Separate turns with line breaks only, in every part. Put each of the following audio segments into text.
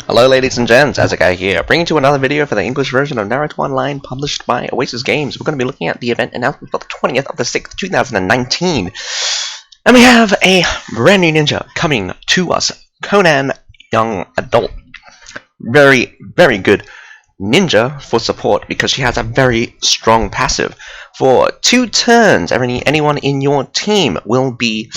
Hello ladies and gents, Azakai here, bringing you another video for the English version of Naruto Online published by Oasis Games. We're going to be looking at the event announcement for the 20th of the 6th, 2019. And we have a brand new ninja coming to us, Conan Young Adult. Very, very good ninja for support because she has a very strong passive. For 2 turns, anyone in your team will be,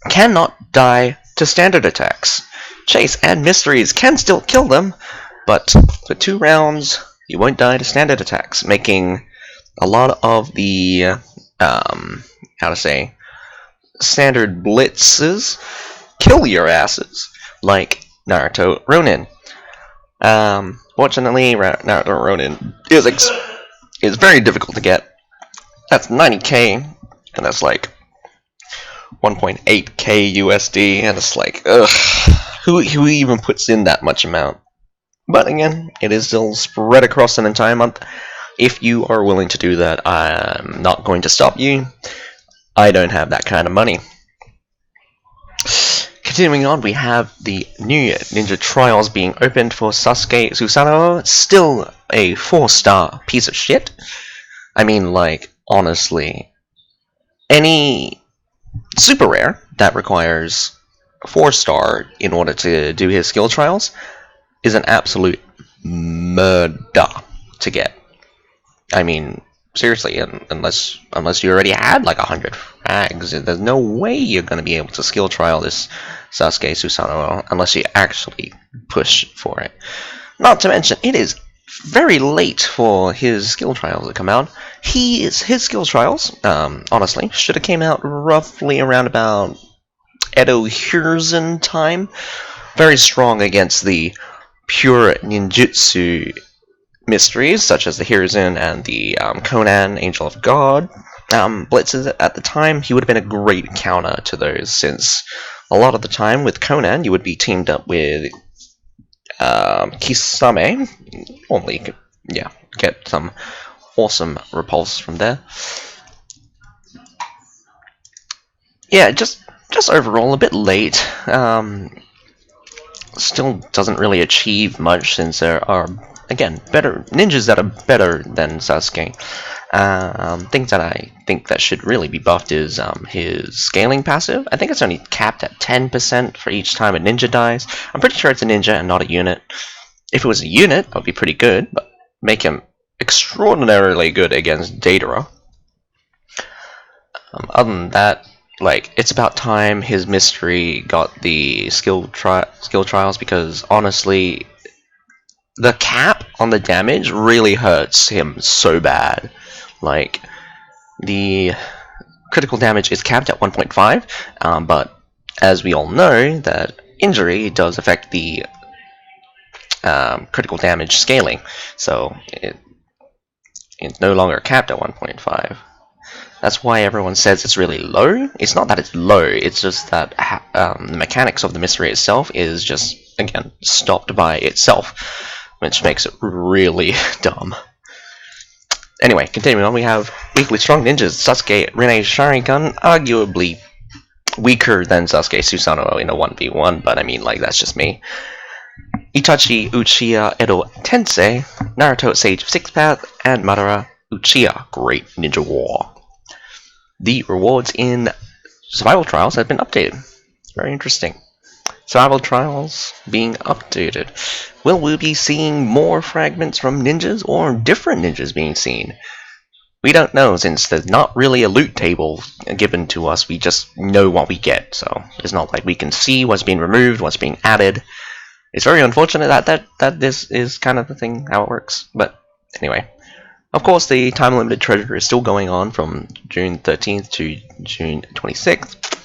cannot die to standard attacks. Chase and mysteries can still kill them, but for 2 rounds you won't die to standard attacks, making a lot of the standard blitzes kill your asses, like Naruto Ronin. Fortunately, Naruto Ronin is very difficult to get. That's 90k, and that's like 1.8k USD, and it's like, ugh, who even puts in that much amount? But again, it is still spread across an entire month. If you are willing to do that, I'm not going to stop you. I don't have that kind of money. Continuing on, we have the new ninja trials being opened for Sasuke Susanoo. Still a 4-star piece of shit. I mean, like, honestly, any super rare that requires 4-star in order to do his skill trials is an absolute murder to get. I mean, seriously, unless you already had like 100 frags, there's no way you're going to be able to skill trial this Sasuke Susanoo unless you actually push for it. Not to mention, it is very late for his skill trials to come out. His skill trials, honestly, should have came out roughly around about Edo Hiruzen time. Very strong against the pure ninjutsu mysteries, such as the Hiruzen and the Conan, Angel of God blitzes at the time. He would have been a great counter to those, since a lot of the time with Conan, you would be teamed up with Kisame. Normally, you could, get some awesome repulse from there. Yeah, just overall a bit late. Still doesn't really achieve much, since there are, again, better ninjas that are better than Sasuke. Things that I think that should really be buffed is his scaling passive. I think it's only capped at 10% for each time a ninja dies. I'm pretty sure it's a ninja and not a unit. If it was a unit, that would be pretty good, but make him extraordinarily good against Deidara. Other than that, like, it's about time his mystery got the skill trials, because honestly, the cap on the damage really hurts him so bad. Like, the critical damage is capped at 1.5, but as we all know, that injury does affect the critical damage scaling, so it's no longer capped at 1.5. That's why everyone says it's really low. It's not that it's low, it's just that the mechanics of the mystery itself is just, again, stopped by itself, which makes it really dumb. Anyway, continuing on, we have weakly strong ninjas. Sasuke Rene's Sharingan, arguably weaker than Sasuke Susanoo in a 1v1, but I mean, like, that's just me. Itachi Uchiha Edo Tensei, Naruto Sage of Sixth Path, and Madara Uchiha Great Ninja War. The rewards in survival trials have been updated. Very interesting. Survival trials being updated. Will we be seeing more fragments from ninjas, or different ninjas being seen? We don't know, since there's not really a loot table given to us. We just know what we get, so it's not like we can see what's being removed, what's being added. It's very unfortunate that this is kind of the thing, how it works. But anyway, of course, the time-limited treasure is still going on from June 13th to June 26th.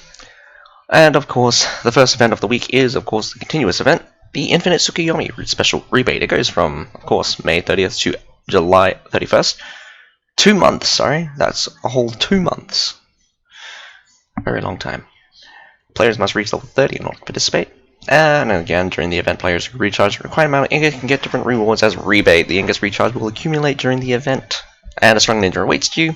And of course, the first event of the week is, of course, the continuous event, the Infinite Tsukuyomi special rebate. It goes from, of course, May 30th to July 31st. 2 months, sorry. That's a whole 2 months. Very long time. Players must reach level 30 in order to participate. And again, during the event, players who recharge the required amount of ingots can get different rewards as rebate. The ingots recharge will accumulate during the event, and a strong ninja awaits you.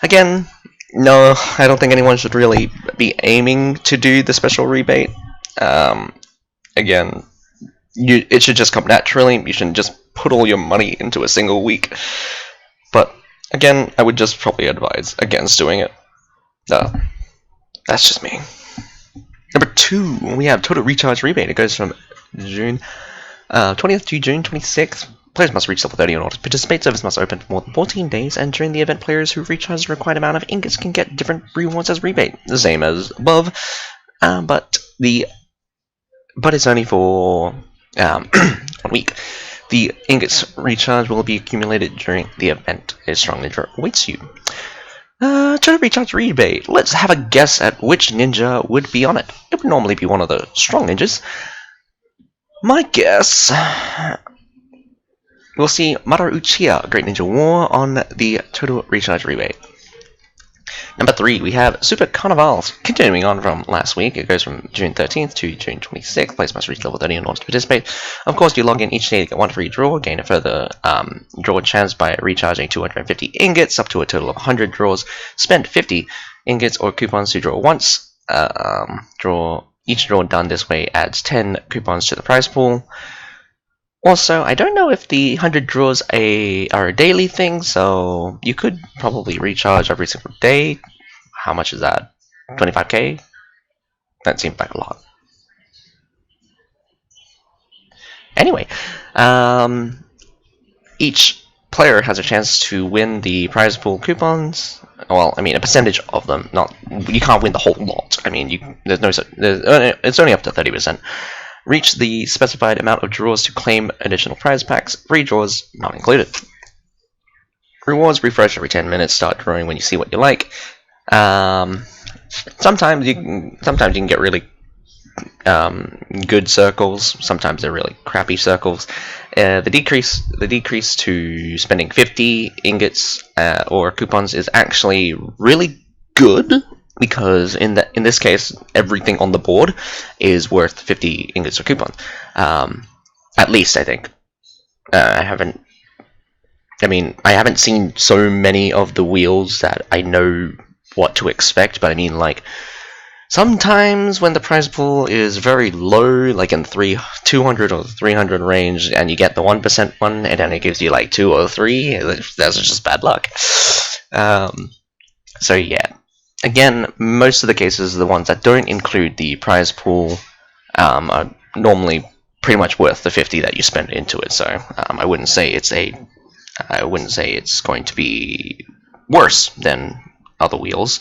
Again, no, I don't think anyone should really be aiming to do the special rebate. again, it should just come naturally. You shouldn't just put all your money into a single week. But again, I would just probably advise against doing it. That's just me. Number 2, we have Total Recharge Rebate. It goes from June 20th to June 26th. Players must reach level 30 in order to participate. Service must open for more than 14 days, and during the event, players who recharge the required amount of ingots can get different rewards as rebate. The same as above, but it's only for 1 week. The ingots recharge will be accumulated during the event. A strong ninja awaits you. Total Recharge Rebate. Let's have a guess at which ninja would be on it. It would normally be one of the strong ninjas. My guess... We'll see Oceania, Great Ninja War, on the Total Recharge Rebate. Number 3, we have Super Carnivals. Continuing on from last week, it goes from June 13th to June 26th. Players must reach level 30 in order to participate. Of course, you log in each day to get 1 free draw, gain a further draw chance by recharging 250 ingots, up to a total of 100 draws. Spend 50 ingots or coupons to draw once. Each draw done this way adds 10 coupons to the prize pool. Also, I don't know if the 100 draws are a daily thing, so you could probably recharge every single day. How much is that? 25k? That seems like a lot. Anyway, each player has a chance to win the prize pool coupons. Well, I mean, a percentage of them. You can't win the whole lot. I mean, it's only up to 30%. Reach the specified amount of draws to claim additional prize packs. Free draws not included. Rewards refresh every 10 minutes. Start drawing when you see what you like. Sometimes you can get really good circles. Sometimes they're really crappy circles. The decrease to spending 50 ingots or coupons is actually really good. Because in this case, everything on the board is worth 50 ingots or coupon. At least, I think. I haven't seen so many of the wheels that I know what to expect, but I mean, like, sometimes when the prize pool is very low, like in 200 or 300 range, and you get the 1% one, and then it gives you like 2 or 3, that's just bad luck. So yeah. Again, most of the cases, the ones that don't include the prize pool, are normally pretty much worth the 50 that you spend into it. So I wouldn't say it's going to be worse than other wheels.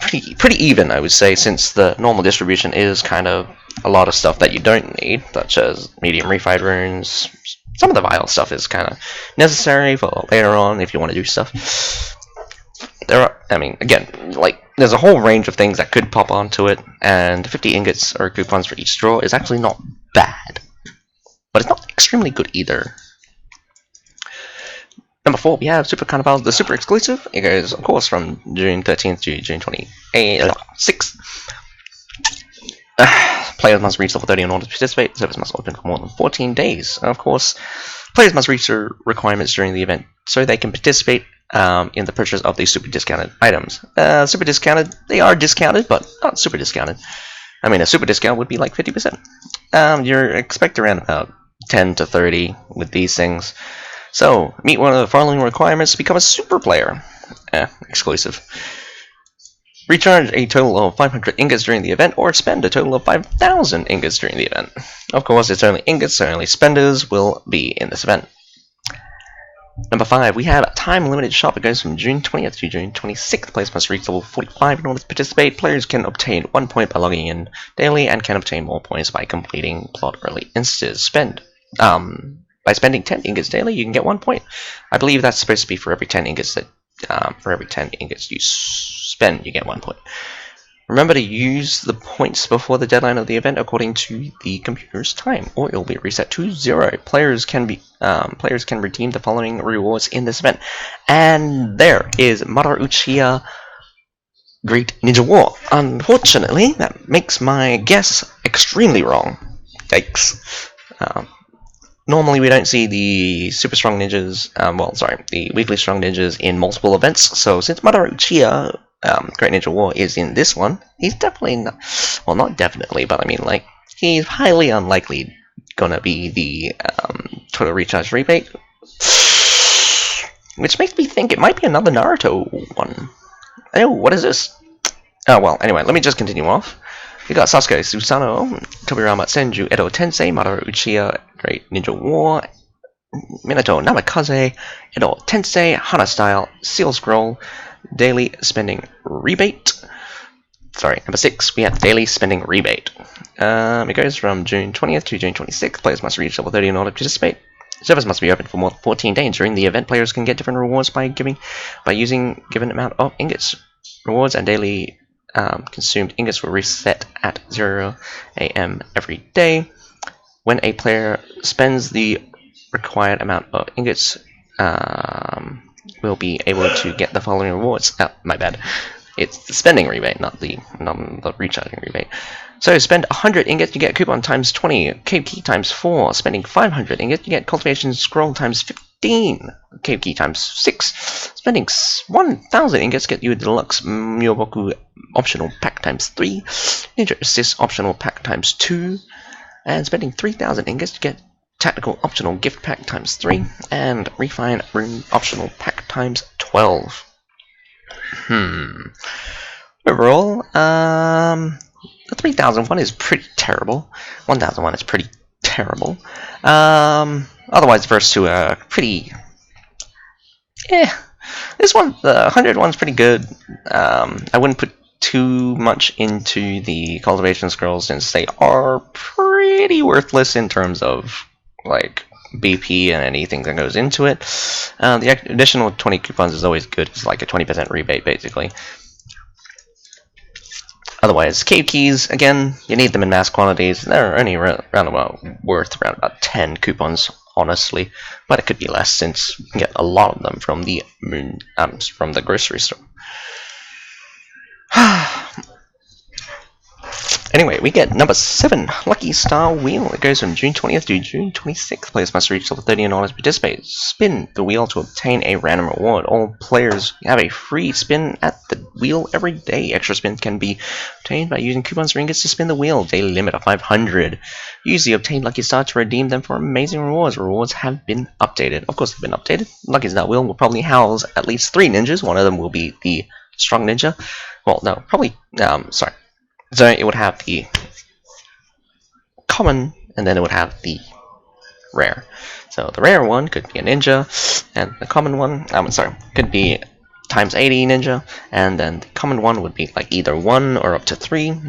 Pretty even, I would say, since the normal distribution is kind of a lot of stuff that you don't need, such as medium refied runes. Some of the vial stuff is kind of necessary for later on if you want to do stuff. There's a whole range of things that could pop onto it, and 50 ingots or coupons for each draw is actually not bad. But it's not extremely good either. Number 4, we have Super Carnival, the Super Exclusive. It goes, of course, from June 13th to June 26th. Players must reach level 30 in order to participate. Service must open for more than 14 days. Of course, players must reach their requirements during the event so they can participate in the purchase of these super discounted items. Super discounted, they are discounted, but not super discounted. I mean, a super discount would be like 50%. You expect around about 10 to 30 with these things. So, meet one of the following requirements to become a super player. Exclusive. Recharge a total of 500 ingots during the event, or spend a total of 5,000 ingots during the event. Of course, it's only ingots, so only spenders will be in this event. Number 5, we have a time-limited shop. It goes from June 20th to June 26th. Players must reach level 45 in order to participate. Players can obtain 1 point by logging in daily, and can obtain more points by completing plot early instances. By spending 10 ingots daily, you can get 1 point. I believe that's supposed to be for every 10 ingots you spend, you get 1 point. Remember to use the points before the deadline of the event according to the computer's time, or it will be reset to 0. Players can redeem the following rewards in this event. And there is Oceania, Great Ninja War. Unfortunately, that makes my guess extremely wrong. Yikes. Normally we don't see the super strong ninjas, the weekly strong ninjas in multiple events, so since Oceania, Great Ninja War is in this one, he's definitely not definitely, but I mean, like, he's highly unlikely gonna be the total recharge rebate, which makes me think it might be another Naruto one. Oh, what is this? Oh well, anyway, let me just continue off. We got Sasuke, Susanoo, Tobirama, Senju, Edo Tensei, Madara Uchiha, Great Ninja War, Minato Namikaze, Edo Tensei, Hana Style, Seal Scroll, Daily Spending Rebate. Sorry, number 6, we have Daily Spending Rebate. It goes from June 20th to June 26th. Players must reach level 30 in order to participate. Servers must be open for more than 14 days. During the event, players can get different rewards by using given amount of ingots. Rewards and daily consumed ingots will reset at 0 AM every day. When a player spends the required amount of ingots, will be able to get the following rewards. Oh, my bad. It's the spending rebate, not the recharging rebate. So spend 100 ingots, you get coupon times 20, cave key times 4. Spending 500 ingots, you get cultivation scroll times 15, cave key times 6. Spending 1,000 ingots, get you a deluxe Myoboku optional pack times 3, Ninja Assist optional pack times 2, and spending 3,000 ingots, you get tactical optional gift pack times 3, and refine rune optional pack times 12. Overall, the 3001 is pretty terrible. 1001 is pretty terrible. Otherwise, the first two are pretty. This one, the 101's pretty good. I wouldn't put too much into the cultivation scrolls since they are pretty worthless in terms of like BP and anything that goes into it. The additional 20 coupons is always good. It's like a 20% rebate, basically. Otherwise, cave keys, again, you need them in mass quantities. They're only worth around about 10 coupons, honestly. But it could be less since you can get a lot of them from the from the grocery store. Anyway, we get number 7, Lucky Star Wheel. It goes from June 20th to June 26th. Players must reach level 30 in order to participate. Spin the wheel to obtain a random reward. All players have a free spin at the wheel every day. Extra spins can be obtained by using coupons or ingots to spin the wheel. Daily limit of 500. Use the obtained Lucky Star to redeem them for amazing rewards. Rewards have been updated. Of course, they've been updated. Lucky Star Wheel will probably house at least 3 ninjas. One of them will be the Strong Ninja. Well, no, probably, sorry. So it would have the common, and then it would have the rare. So the rare one could be a ninja, and the common one, could be times 80 ninja, and then the common one would be like either 1 or up to 3.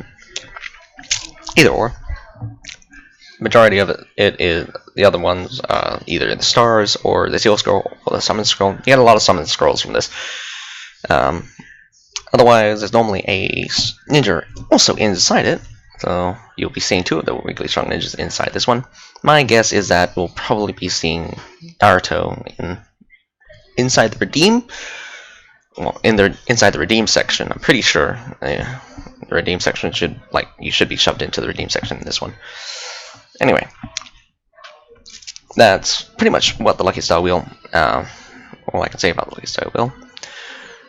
Either or. Majority of it is the other ones, either the stars or the seal scroll or the summon scroll. You get a lot of summon scrolls from this. Otherwise, there's normally a ninja also inside it, so you'll be seeing 2 of the weekly strong ninjas inside this one. My guess is that we'll probably be seeing Naruto inside the redeem. Well, inside the redeem section. I'm pretty sure the redeem section you should be shoved into the redeem section in this one. Anyway, that's pretty much what the Lucky Star Wheel. All I can say about the Lucky Star Wheel.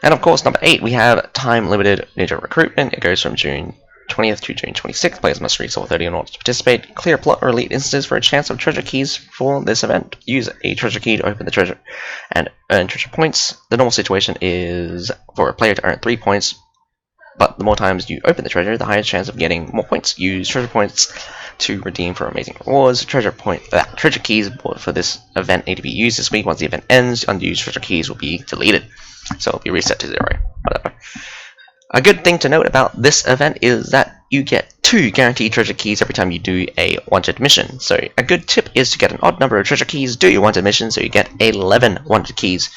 And of course, number 8, we have time-limited ninja recruitment. It goes from June 20th to June 26th. Players must reach level 30 in order to participate. Clear plot or elite instances for a chance of treasure keys for this event. Use a treasure key to open the treasure and earn treasure points. The normal situation is for a player to earn 3 points, but the more times you open the treasure, the higher chance of getting more points. Use treasure points to redeem for amazing rewards. Treasure keys for this event need to be used this week. Once the event ends, unused treasure keys will be deleted. So it'll be reset to 0, whatever. A good thing to note about this event is that you get 2 guaranteed treasure keys every time you do a wanted mission. So a good tip is to get an odd number of treasure keys, do your wanted mission, so you get 11 wanted keys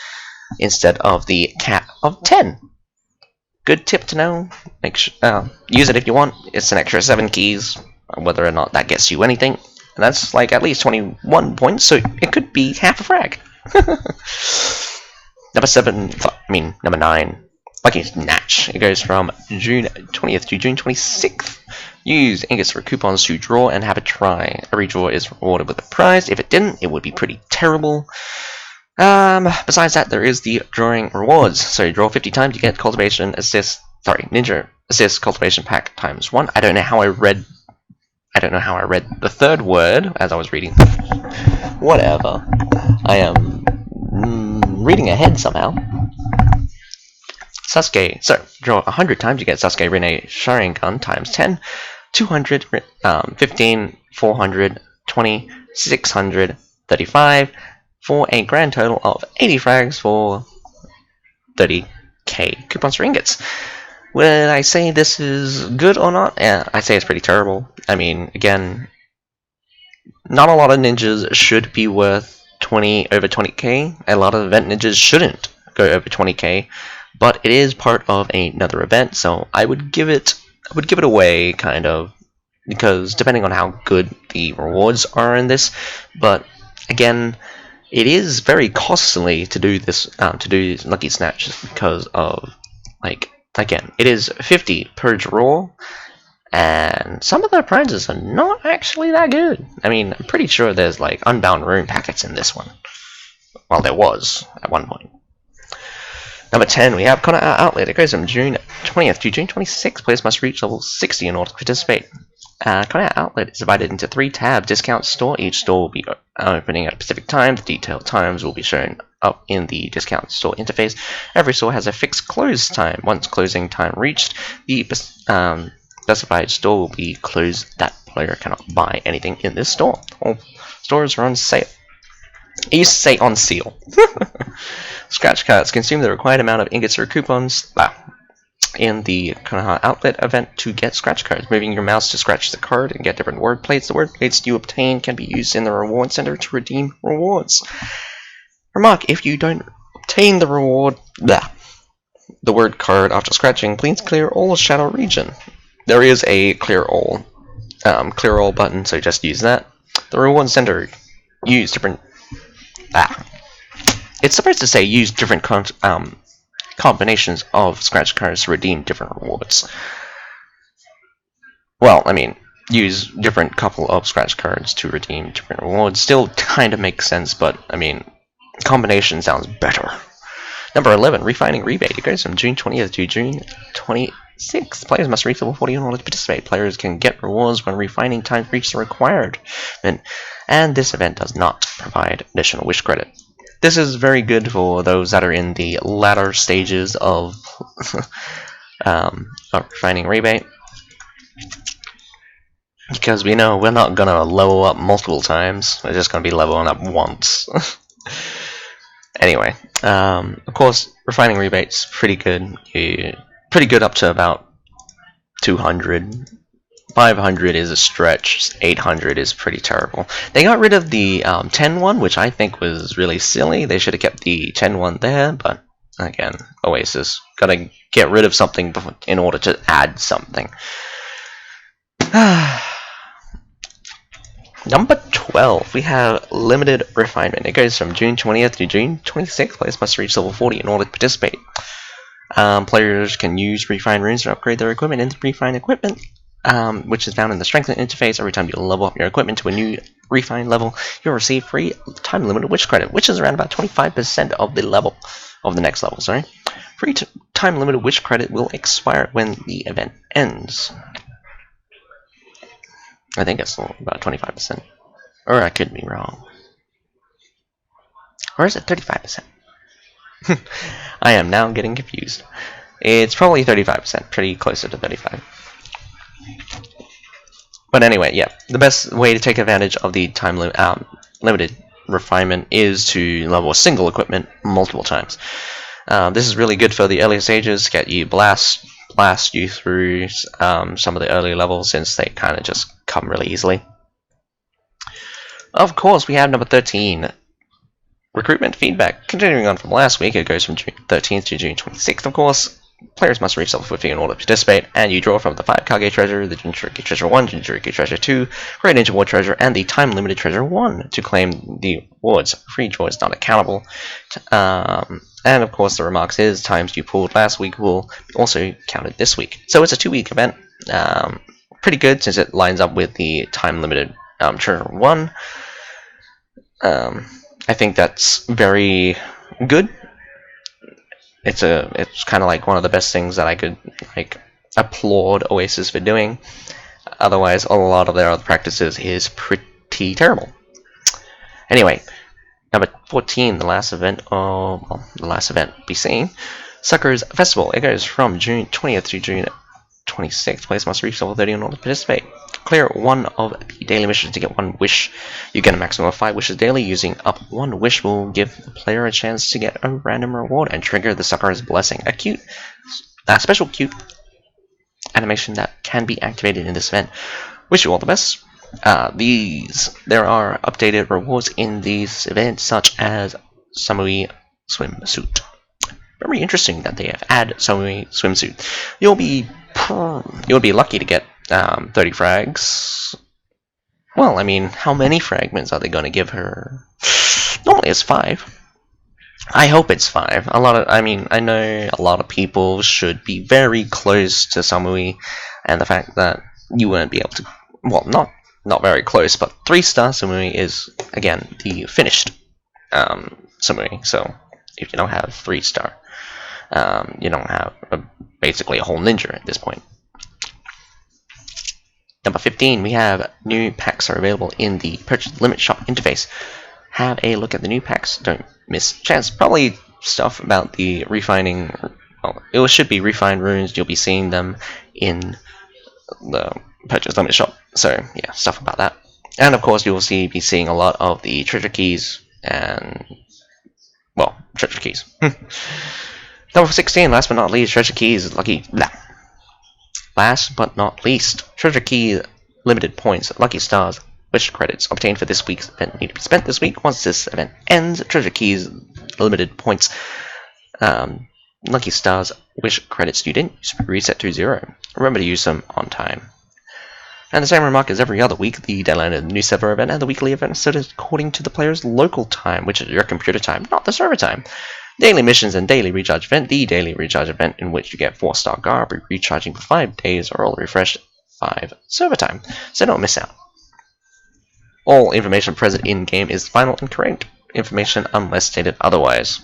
instead of the cap of 10. Good tip to know. Use it if you want. It's an extra 7 keys, whether or not that gets you anything. And that's like at least 21 points, so it could be half a frag. Number 9, Lucky Snatch. It goes from June 20th to June 26th. Use ingots for coupons to draw and have a try. Every draw is rewarded with a prize. If it didn't, it would be pretty terrible. Besides that, there is the drawing rewards. So you draw 50 times, you get Ninja Assist Cultivation Pack times 1. I don't know how I read I don't know how I read the third word as I was reading. Whatever. I am reading ahead somehow. Sasuke. So, draw 100 times, you get Sasuke Rinne Sharingan times 10, 200, 15, 400, 20, 600, 35, for a grand total of 80 frags for 30k coupons for ingots. Would I say this is good or not? Yeah, I say it's pretty terrible. I mean, again, not a lot of ninjas should be worth over 20k. A lot of event ninjas shouldn't go over 20k, but it is part of another event, so I would give it away, kind of, because depending on how good the rewards are in this. But again, it is very costly to do this, to do Lucky Snatch, because of, like, again, it is 50 per draw, and some of the prizes are not actually that good. I mean, I'm pretty sure there's like Unbound Rune packets in this one. Well, there was at one point. Number 10, we have Connor Outlet. It goes from June 20th to June 26th. Players must reach level 60 in order to participate. Connor Outlet is divided into 3 tabs. Discount store. Each store will be opening at a specific time. The detailed times will be shown up in the discount store interface. Every store has a fixed close time. Once closing time reached, the specified store will be closed. That player cannot buy anything in this store. All stores are on sale. I used to say on seal. Scratch cards. Consume the required amount of ingots or coupons in the Konoha Outlet event to get scratch cards. Moving your mouse to scratch the card and get different word plates. The word plates you obtain can be used in the reward center to redeem rewards. Remark: if you don't obtain the the word card after scratching, please clear all shadow region. There is a clear all button, so just use that. The reward center use different. It's supposed to say use different combinations of scratch cards to redeem different rewards. Well, I mean, use different couple of scratch cards to redeem different rewards. Still kind of makes sense, but I mean, combination sounds better. Number 11, Refining Rebate. It goes from June 20th to June 26th. Players must reach level 40 in order to participate. Players can get rewards when refining time reaches the required. And this event does not provide additional wish credit. This is very good for those that are in the latter stages of Refining Rebate, because we know we're not going to level up multiple times. We're just going to be leveling up once. Anyway, of course, Refining Rebate's pretty good. Pretty good up to about 200. 500 is a stretch. 800 is pretty terrible. They got rid of the 10 one, which I think was really silly. They should have kept the 10 one there, but again, Oasis. Gotta get rid of something in order to add something. Number 12, we have Limited Refinement. It goes from June 20th to June 26th. Players must reach level 40 in order to participate. Players can use refined runes to upgrade their equipment into refined equipment, which is found in the strengthen interface. Every time you level up your equipment to a new refined level, you'll receive free time limited wish credit, which is around about 25% of the next level. Sorry, free time limited wish credit will expire when the event ends. I think it's about 25%, or I could be wrong. Or is it 35%? I am now getting confused. It's probably 35%, pretty closer to 35. But anyway, yeah, the best way to take advantage of the time limited refinement is to level a single equipment multiple times. This is really good for the earlier stages, get you blast you through some of the early levels, since they kind of just come really easily. Of course, we have number 13, Recruitment Feedback. Continuing on from last week, it goes from June 13th to June 26th, of course. Players must reach level 50 in order to participate, and you draw from the 5 Kage Treasure, the Jinchuriki Treasure 1, Jinchuriki Treasure 2, Great Ninja War Treasure, and the Time Limited Treasure 1 to claim the awards. Free draw is not accountable. And of course, the remarks is times you pulled last week will be also counted this week. So it's a 2-week event. Pretty good, since it lines up with the Time Limited Treasure 1. I think that's very good. It's kind of like one of the best things that I could applaud Oasis for doing. Otherwise, a lot of their other practices is pretty terrible. Anyway, number 14, the last event, well, the last event be seen. Suckers Festival. It goes from June 20th to June 26th. Players must reach level 30 in order to participate. Clear one of the daily missions to get one wish. You get a maximum of 5 wishes daily. Using up one wish will give the player a chance to get a random reward and trigger the Sucker's Blessing. A special cute animation that can be activated in this event. Wish you all the best. There are updated rewards in these events, such as Samui Swimsuit. Very interesting that they have added Samui Swimsuit. You'll be lucky to get 30 frags. Well, I mean, how many fragments are they going to give her? Normally it's 5. I hope it's 5. I know a lot of people should be very close to Samui, and the fact that you won't be able to, well, not very close, but 3-star Samui is, again, the finished Samui. So if you don't have 3-star, you don't have basically a whole ninja at this point. Number 15, we have new packs are available in the purchase limit shop interface. Have a look at the new packs. Don't miss chance. Probably stuff about the refining. Well, it should be refined runes. You'll be seeing them in the purchase limit shop. So yeah, stuff about that. And of course, you will be seeing a lot of the treasure keys and, well, treasure keys. Number 16, last but not least, treasure keys. Last but not least, treasure key limited points, lucky stars, wish credits obtained for this week's event need to be spent this week. Once this event ends, treasure keys limited points, lucky stars, wish credits you didn't use reset to 0. Remember to use them on time. And the same remark as every other week, the deadline of the new server event and the weekly event is set according to the player's local time, which is your computer time, not the server time. Daily missions and daily recharge event. The daily recharge event in which you get 4-star garb, recharging for 5 days, or all refreshed 5 server time, so don't miss out. All information present in game is final and correct information unless stated otherwise.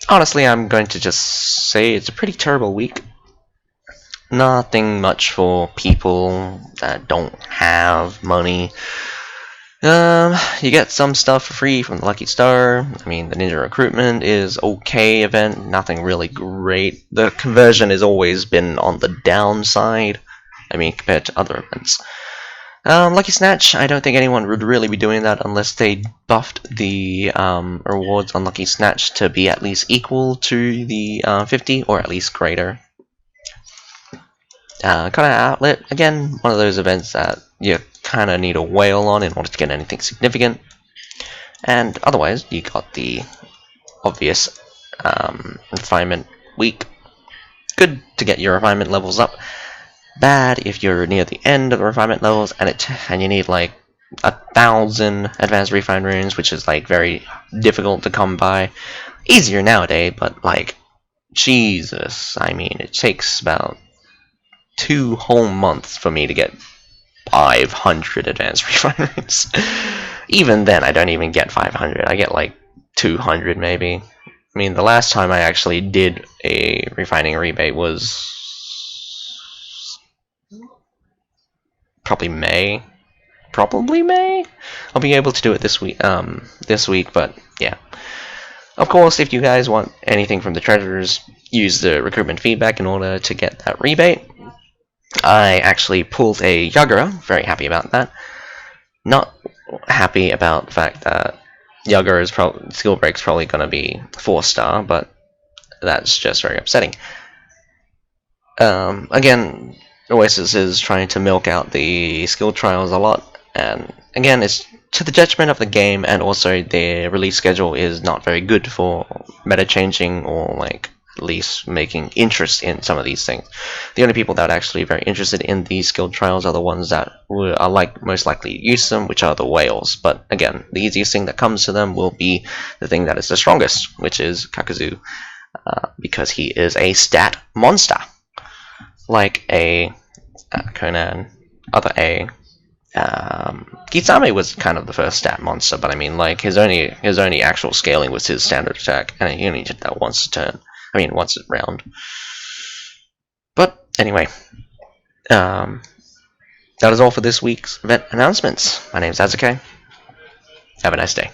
Honestly, I'm going to just say it's a pretty terrible week. Nothing much for people that don't have money. You get some stuff for free from the Lucky Star. I mean, the Ninja Recruitment is okay event, nothing really great. The conversion has always been on the downside, I mean, compared to other events. Lucky Snatch, I don't think anyone would really be doing that unless they buffed the rewards on Lucky Snatch to be at least equal to the 50, or at least greater. Kind of Outlet, again, one of those events that you kind of need a whale on in order to get anything significant. And otherwise, you got the obvious refinement week. Good to get your refinement levels up. Bad if you're near the end of the refinement levels and you need like 1,000 advanced refined runes, which is like very difficult to come by. Easier nowadays, but like, Jesus, I mean, it takes about 2 whole months for me to get 500 advanced refined runes. Even then, I don't even get 500. I get like 200 maybe. I mean, the last time I actually did a refining rebate was probably May. I'll be able to do it this week. But yeah. Of course, if you guys want anything from the treasures, use the recruitment feedback in order to get that rebate. I actually pulled a Yagura, very happy about that. Not happy about the fact that Yagura's skill break's probably going to be 4-star, but that's just very upsetting. Again, Oasis is trying to milk out the skill trials a lot, and again, it's to the detriment of the game, and also their release schedule is not very good for meta changing or like at least making interest in some of these things. The only people that are actually very interested in these skill trials are the ones that are like most likely to use them, which are the whales. But again, the easiest thing that comes to them will be the thing that is the strongest, which is Kakazu, because he is a stat monster, like a Conan, other a Kisame was kind of the first stat monster, but I mean, like his only actual scaling was his standard attack, and he only did that once a turn. I mean, once a round. But anyway, that is all for this week's event announcements. My name is Azuke. Have a nice day.